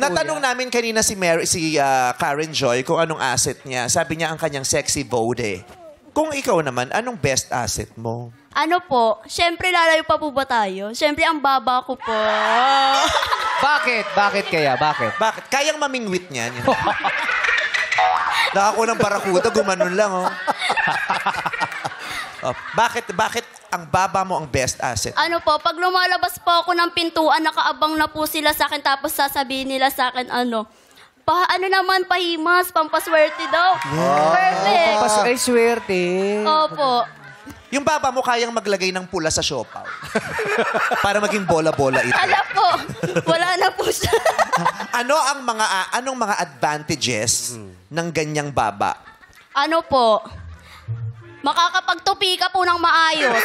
Natanong namin kanina si Karen Joy kung anong asset niya. Sabi niya ang kanyang sexy bode. Kung ikaw naman, anong best asset mo? Ano po, syempre lalayo pa po ba tayo? Syempre ang baba ko po. Bakit? Bakit kaya? Bakit? Bakit? Kayang mamingwit niyan. Nakako ng barakuda, gumanon lang, oh. Bakit ang baba mo ang best asset? Ano po, pag lumalabas po ako ng pintuan, nakaabang na po sila sa akin, tapos sasabihin nila sa akin, ano naman, pahimas, pampaswerte daw. Perfect. Ay, swerte. Opo. Yung baba mo kayang maglagay ng pula sa siopaw. Para maging bola-bola ito. Ala po, wala na po siya. Anong mga advantages ng ganyang baba? Ano po, makakapagtupi ka po ng maayos.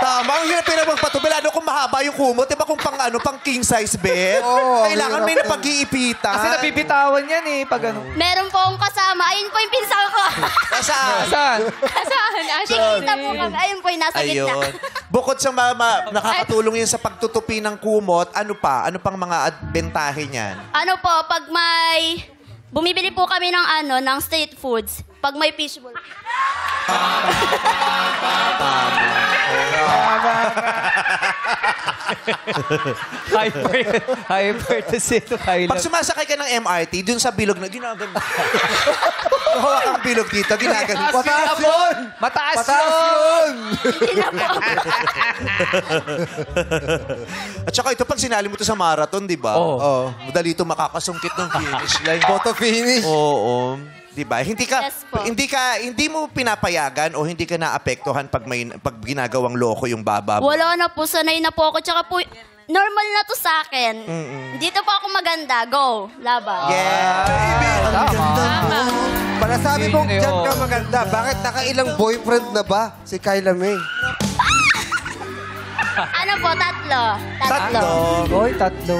Tama, ang hirap pinagpagpatubila. Ano kung mahaba yung kumot? Diba kung pang king size bed? Kailangan may napag-iipitan. Kasi napipitawan yan eh, pag ano. Meron po akong kasama. Ayun po yung pinsan ko. Saan? Saan? Saan? Nakikita po kami. Ayun po yung nasa gitna. Ayun. Bukod sa nakakatulong yun sa pagtutupi ng kumot, ano pa? Ano pang mga bentahe niyan? Ano po, pag may... Bumibili po kami ng street foods. Pag may fishbowl. Hyper to say to Kyla. Pag sumasakay ka ng MRT, dun sa bilog na ginagano. Hawak ang bilog dito, ginagano. Mataas yun! Mataas yun! Hindi na po. At saka ito, pag sinali mo to sa marathon, di ba? Oo. Madali ito makakasungkit ng finish line. Photo finish. Oo. Di ba? Yes po. Hindi mo pinapayagan o hindi ka naapektuhan pag ginagawang loko yung baba mo. Wala na po, sanay na po ako. Tsaka po, normal na to sa akin. Dito po ako maganda. Go. Laban. Yeah. Ang ganda mo. Para sabi mong Yun, dyan ka oh. maganda, bakit nakailang boyfriend na ba si Kyla May? Ano po, tatlo. Oy, tatlo.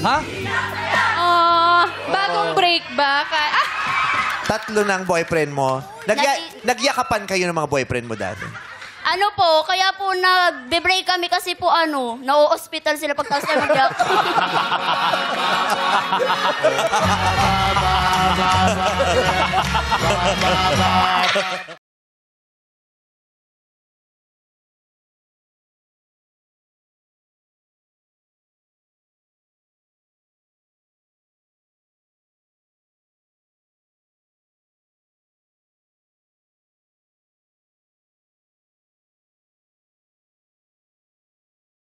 Ha? Bagong break ba? Tatlo ng boyfriend mo. Nagyakapan kayo ng mga boyfriend mo dati? Ano po, kaya po nag-break kami kasi po na-hospital sila pagtapos na mag